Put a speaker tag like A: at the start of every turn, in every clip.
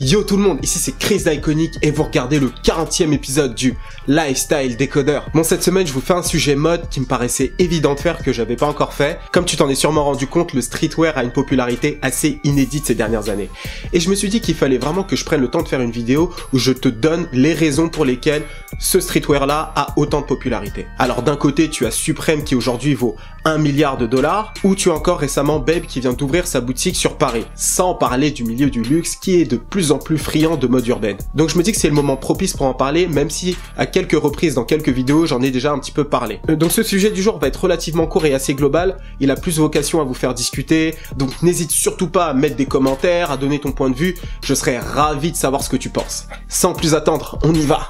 A: Yo tout le monde, ici c'est Chris d'Iconic et vous regardez le 40e épisode du Lifestyle Décodeur. Bon, cette semaine je vous fais un sujet mode qui me paraissait évident de faire, que j'avais pas encore fait. Comme tu t'en es sûrement rendu compte, le streetwear a une popularité assez inédite ces dernières années. Et je me suis dit qu'il fallait vraiment que je prenne le temps de faire une vidéo où je te donne les raisons pour lesquelles ce streetwear là a autant de popularité. Alors d'un côté tu as Supreme qui aujourd'hui vaut 1 milliard de dollars, ou tu as encore récemment Babe qui vient d'ouvrir sa boutique sur Paris, sans parler du milieu du luxe qui est de plus en plus friand de mode urbaine. Donc je me dis que c'est le moment propice pour en parler, même si à quelques reprises dans quelques vidéos j'en ai déjà un petit peu parlé. Donc ce sujet du jour va être relativement court et assez global, il a plus vocation à vous faire discuter, donc n'hésite surtout pas à mettre des commentaires, à donner ton point de vue, je serais ravi de savoir ce que tu penses. Sans plus attendre, on y va!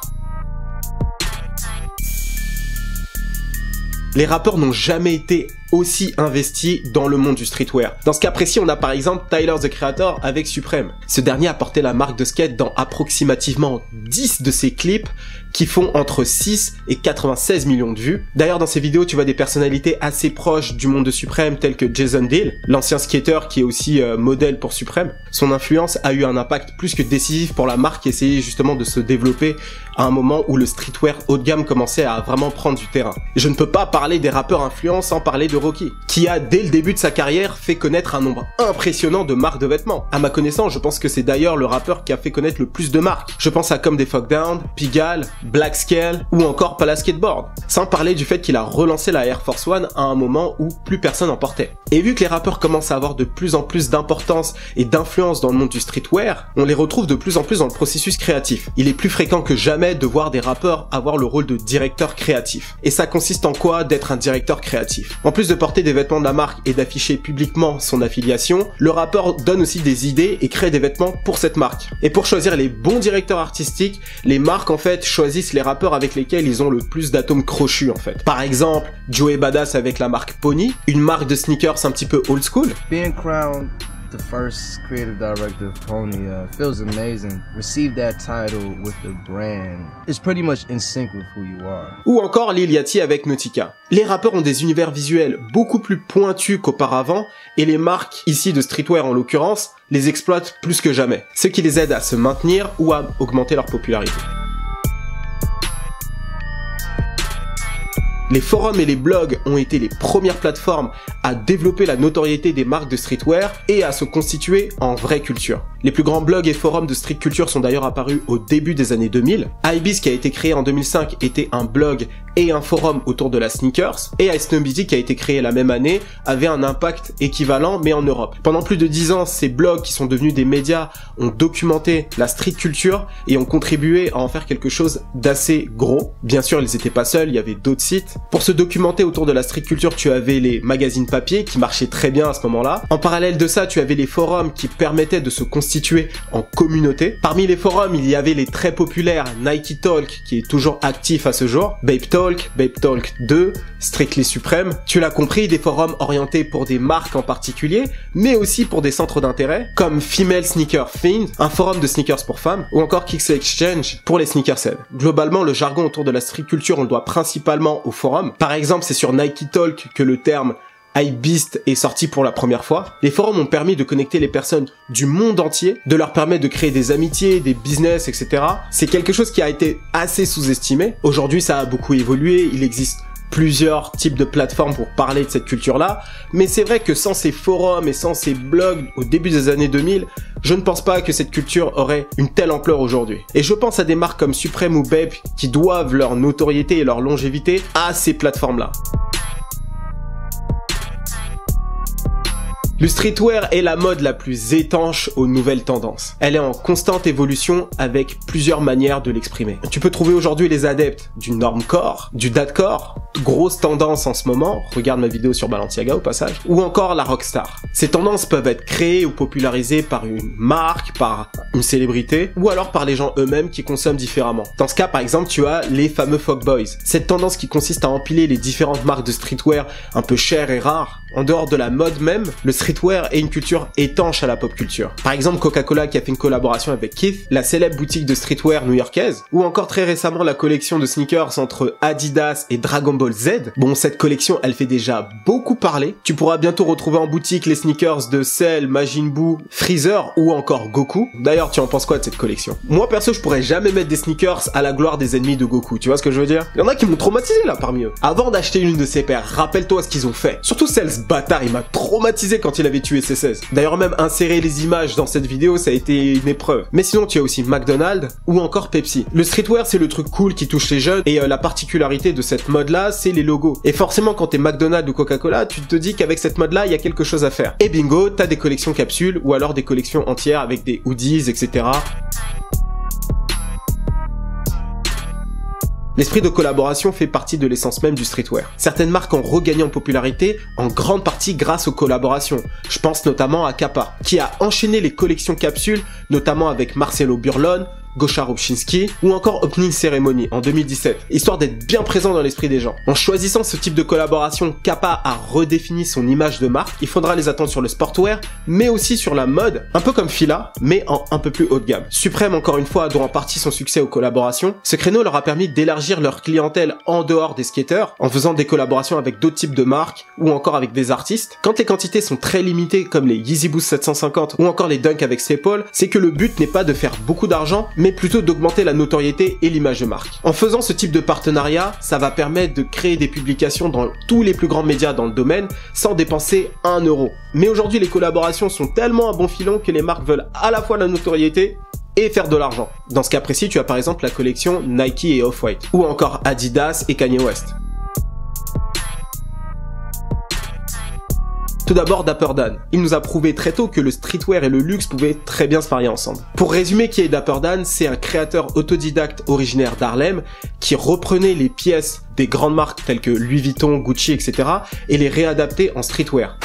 A: Les rappeurs n'ont jamais été aussi investis dans le monde du streetwear. Dans ce cas précis, on a par exemple Tyler the Creator avec Supreme. Ce dernier a porté la marque de skate dans approximativement 10 de ses clips qui font entre 6 et 96 millions de vues. D'ailleurs, dans ces vidéos, tu vois des personnalités assez proches du monde de Supreme telles que Jason Deal, l'ancien skater qui est aussi modèle pour Supreme. Son influence a eu un impact plus que décisif pour la marque qui essayait justement de se développer à un moment où le streetwear haut de gamme commençait à vraiment prendre du terrain. Je ne peux pas parler des rappeurs influents sans parler de Rocky, qui a dès le début de sa carrière fait connaître un nombre impressionnant de marques de vêtements. À ma connaissance, je pense que c'est d'ailleurs le rappeur qui a fait connaître le plus de marques. Je pense à comme des Fuck Down, Pigalle, Black Scale ou encore Palace Skateboard. Sans parler du fait qu'il a relancé la Air Force One à un moment où plus personne en portait. Et vu que les rappeurs commencent à avoir de plus en plus d'importance et d'influence dans le monde du streetwear, on les retrouve de plus en plus dans le processus créatif. Il est plus fréquent que jamais de voir des rappeurs avoir le rôle de directeur créatif. Et ça consiste en quoi d'être un directeur créatif? En plus de porter des vêtements de la marque et d'afficher publiquement son affiliation, le rappeur donne aussi des idées et crée des vêtements pour cette marque. Et pour choisir les bons directeurs artistiques, les marques en fait choisissent les rappeurs avec lesquels ils ont le plus d'atomes crochus en fait. Par exemple, Joey Badass avec la marque Pony, une marque de sneakers un petit peu old school.
B: Being crowned the first creative director of Pony feels amazing. Receive that title with the brand. It's pretty much in sync with who you are.
A: Ou encore Lil Yachty avec Nautica. Les rappeurs ont des univers visuels beaucoup plus pointus qu'auparavant et les marques, ici de streetwear en l'occurrence, les exploitent plus que jamais. Ce qui les aide à se maintenir ou à augmenter leur popularité. Les forums et les blogs ont été les premières plateformes à développer la notoriété des marques de streetwear et à se constituer en vraie culture. Les plus grands blogs et forums de street culture sont d'ailleurs apparus au début des années 2000. Hypebeast qui a été créé en 2005 était un blog et un forum autour de la sneakers, et Ice Nobody qui a été créé la même année avait un impact équivalent mais en Europe. Pendant plus de 10 ans, ces blogs qui sont devenus des médias ont documenté la street culture et ont contribué à en faire quelque chose d'assez gros. Bien sûr, ils n'étaient pas seuls, il y avait d'autres sites. Pour se documenter autour de la street culture, tu avais les magazines papier qui marchaient très bien à ce moment-là. En parallèle de ça, tu avais les forums qui permettaient de se constituer en communauté. Parmi les forums, il y avait les très populaires Nike Talk qui est toujours actif à ce jour, Babe Talk 2, Strictly Supreme. Tu l'as compris, des forums orientés pour des marques en particulier, mais aussi pour des centres d'intérêt, comme Female Sneaker Fiend, un forum de sneakers pour femmes, ou encore Kicks Exchange pour les sneakerheads. Globalement, le jargon autour de la street culture, on le doit principalement aux forums. Par exemple, c'est sur Nike Talk que le terme Hypebeast est sorti pour la première fois. Les forums ont permis de connecter les personnes du monde entier, de leur permettre de créer des amitiés, des business, etc. C'est quelque chose qui a été assez sous-estimé. Aujourd'hui, ça a beaucoup évolué, il existe plusieurs types de plateformes pour parler de cette culture-là, mais c'est vrai que sans ces forums et sans ces blogs au début des années 2000, je ne pense pas que cette culture aurait une telle ampleur aujourd'hui. Et je pense à des marques comme Supreme ou Babe qui doivent leur notoriété et leur longévité à ces plateformes-là. Le streetwear est la mode la plus étanche aux nouvelles tendances. Elle est en constante évolution avec plusieurs manières de l'exprimer. Tu peux trouver aujourd'hui les adeptes du normcore, du dadcore, grosse tendance en ce moment, regarde ma vidéo sur Balenciaga au passage, ou encore la rockstar. Ces tendances peuvent être créées ou popularisées par une marque, par une célébrité, ou alors par les gens eux-mêmes qui consomment différemment. Dans ce cas, par exemple, tu as les fameux fuckboys. Cette tendance qui consiste à empiler les différentes marques de streetwear un peu chères et rares. En dehors de la mode même, le streetwear streetwear est une culture étanche à la pop culture. Par exemple, Coca-Cola qui a fait une collaboration avec Kith, la célèbre boutique de streetwear new-yorkaise, ou encore très récemment la collection de sneakers entre Adidas et Dragon Ball Z. Bon, cette collection, elle fait déjà beaucoup parler. Tu pourras bientôt retrouver en boutique les sneakers de Cell, Majin Buu, Freezer ou encore Goku. D'ailleurs, tu en penses quoi de cette collection? Moi, perso, je pourrais jamais mettre des sneakers à la gloire des ennemis de Goku, tu vois ce que je veux dire? Il y en a qui m'ont traumatisé là parmi eux. Avant d'acheter une de ses paires, rappelle-toi ce qu'ils ont fait. Surtout Cell, ce bâtard, il m'a traumatisé quand il avait tué C16. D'ailleurs, même insérer les images dans cette vidéo, ça a été une épreuve. Mais sinon, tu as aussi McDonald's ou encore Pepsi. Le streetwear, c'est le truc cool qui touche les jeunes et la particularité de cette mode-là, c'est les logos. Et forcément, quand t'es McDonald's ou Coca-Cola, tu te dis qu'avec cette mode-là, il y a quelque chose à faire. Et bingo, t'as des collections capsules ou alors des collections entières avec des hoodies, etc. L'esprit de collaboration fait partie de l'essence même du streetwear. Certaines marques ont regagné en popularité en grande partie grâce aux collaborations. Je pense notamment à Kappa, qui a enchaîné les collections capsules, notamment avec Marcelo Burlon, Gosha Rubchinski ou encore Opening Ceremony en 2017, histoire d'être bien présent dans l'esprit des gens. En choisissant ce type de collaboration, Kappa a redéfini son image de marque. Il faudra les attendre sur le sportwear, mais aussi sur la mode, un peu comme Fila, mais en un peu plus haut de gamme. Supreme, encore une fois, doit en partie son succès aux collaborations. Ce créneau leur a permis d'élargir leur clientèle en dehors des skateurs, en faisant des collaborations avec d'autres types de marques ou encore avec des artistes. Quand les quantités sont très limitées, comme les Yeezy Boost 750 ou encore les Dunk avec Staple, c'est que le but n'est pas de faire beaucoup d'argent, mais plutôt d'augmenter la notoriété et l'image de marque. En faisant ce type de partenariat, ça va permettre de créer des publications dans tous les plus grands médias dans le domaine sans dépenser 1 euro. Mais aujourd'hui, les collaborations sont tellement à bon filon que les marques veulent à la fois la notoriété et faire de l'argent. Dans ce cas précis, tu as par exemple la collection Nike et Off-White, ou encore Adidas et Kanye West. Tout d'abord, Dapper Dan. Il nous a prouvé très tôt que le streetwear et le luxe pouvaient très bien se marier ensemble. Pour résumer qui est Dapper Dan, c'est un créateur autodidacte originaire d'Harlem qui reprenait les pièces des grandes marques telles que Louis Vuitton, Gucci, etc. et les réadaptait en streetwear.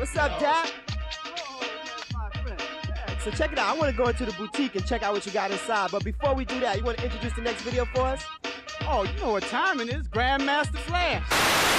C: What's up, Dad? So check it out. I want to go into the boutique and check out what you got inside. But before we do that, you want to introduce the next video for us? Oh, you know what time it is. Grandmaster Flash.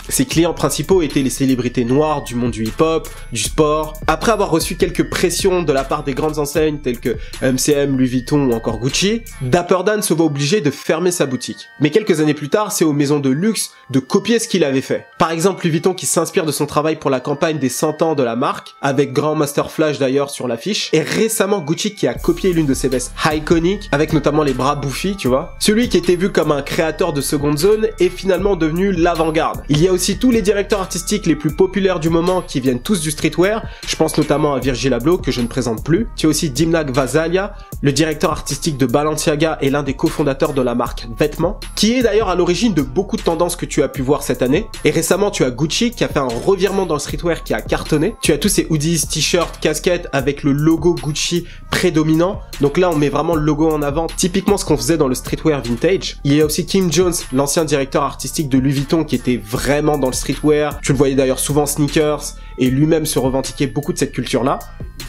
A: Ses clients principaux étaient les célébrités noires du monde du hip-hop, du sport. Après avoir reçu quelques pressions de la part des grandes enseignes telles que MCM, Louis Vuitton ou encore Gucci, Dapper Dan se voit obligé de fermer sa boutique. Mais quelques années plus tard, c'est aux maisons de luxe de copier ce qu'il avait fait. Par exemple, Louis Vuitton qui s'inspire de son travail pour la campagne des 100 ans de la marque, avec Grandmaster Flash d'ailleurs sur l'affiche, et récemment Gucci qui a copié l'une de ses vestes iconiques, avec notamment les bras bouffis, tu vois. Celui qui était vu comme un créateur de seconde zone est finalement devenu l'avant-garde. Il y a aussi tous les directeurs artistiques les plus populaires du moment qui viennent tous du streetwear. Je pense notamment à Virgil Abloh que je ne présente plus. Tu as aussi Dimna Gvasalia, le directeur artistique de Balenciaga et l'un des cofondateurs de la marque Vêtements, qui est d'ailleurs à l'origine de beaucoup de tendances que tu as pu voir cette année. Et récemment, tu as Gucci qui a fait un revirement dans le streetwear qui a cartonné. Tu as tous ces hoodies, t-shirts, casquettes avec le logo Gucci prédominant. Donc là, on met vraiment le logo en avant, typiquement ce qu'on faisait dans le streetwear vintage. Il y a aussi Kim Jones, l'ancien directeur artistique de Louis Vuitton qui était vraiment dans le streetwear. Tu le voyais d'ailleurs souvent sneakers et lui-même se revendiquait beaucoup de cette culture-là.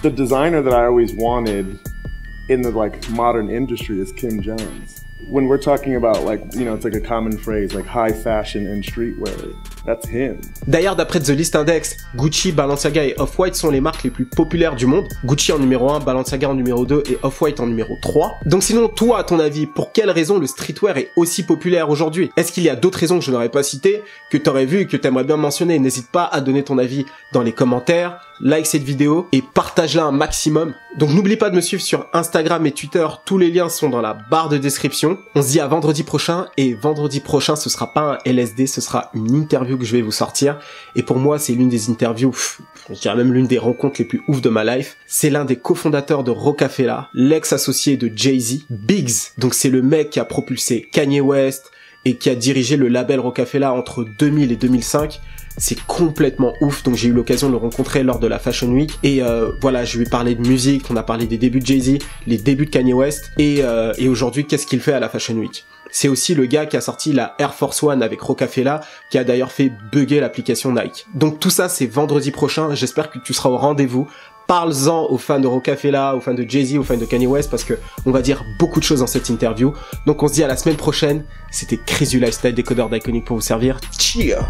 D: The designer that I always wanted in the modern industry is Kim Jones. When we're talking about it's like a common phrase like high fashion and streetwear. That's him.
A: D'ailleurs, d'après The List Index, Gucci, Balenciaga et Off-White sont les marques les plus populaires du monde. Gucci en numéro 1, Balenciaga en numéro 2 et Off-White en numéro 3. Donc sinon, toi, à ton avis, pour quelle raison le streetwear est aussi populaire aujourd'hui? Est-ce qu'il y a d'autres raisons que je n'aurais pas citées, que t'aurais vu et que t'aimerais bien mentionner? N'hésite pas à donner ton avis dans les commentaires, like cette vidéo et partage-la un maximum. Donc n'oublie pas de me suivre sur Instagram et Twitter, tous les liens sont dans la barre de description. On se dit à vendredi prochain, et vendredi prochain ce sera pas un LSD, ce sera une interview que je vais vous sortir. Et pour moi c'est l'une des interviews, je dirais même l'une des rencontres les plus ouf de ma life. C'est l'un des cofondateurs de Rockefeller, l'ex-associé de Jay-Z, Biggs. Donc c'est le mec qui a propulsé Kanye West et qui a dirigé le label Rockefeller entre 2000 et 2005. C'est complètement ouf, donc j'ai eu l'occasion de le rencontrer lors de la Fashion Week et voilà, je lui ai parlé de musique, on a parlé des débuts de Jay-Z, les débuts de Kanye West et aujourd'hui qu'est-ce qu'il fait à la Fashion Week. C'est aussi le gars qui a sorti la Air Force One avec Rockefeller, qui a d'ailleurs fait bugger l'application Nike. Donc tout ça c'est vendredi prochain, j'espère que tu seras au rendez-vous. Parle-en aux fans de Rockefeller, aux fans de Jay-Z, aux fans de Kanye West, parce que on va dire beaucoup de choses dans cette interview. Donc on se dit à la semaine prochaine. C'était Chris du Lifestyle Décodeur d'Iconic pour vous servir. Cheers!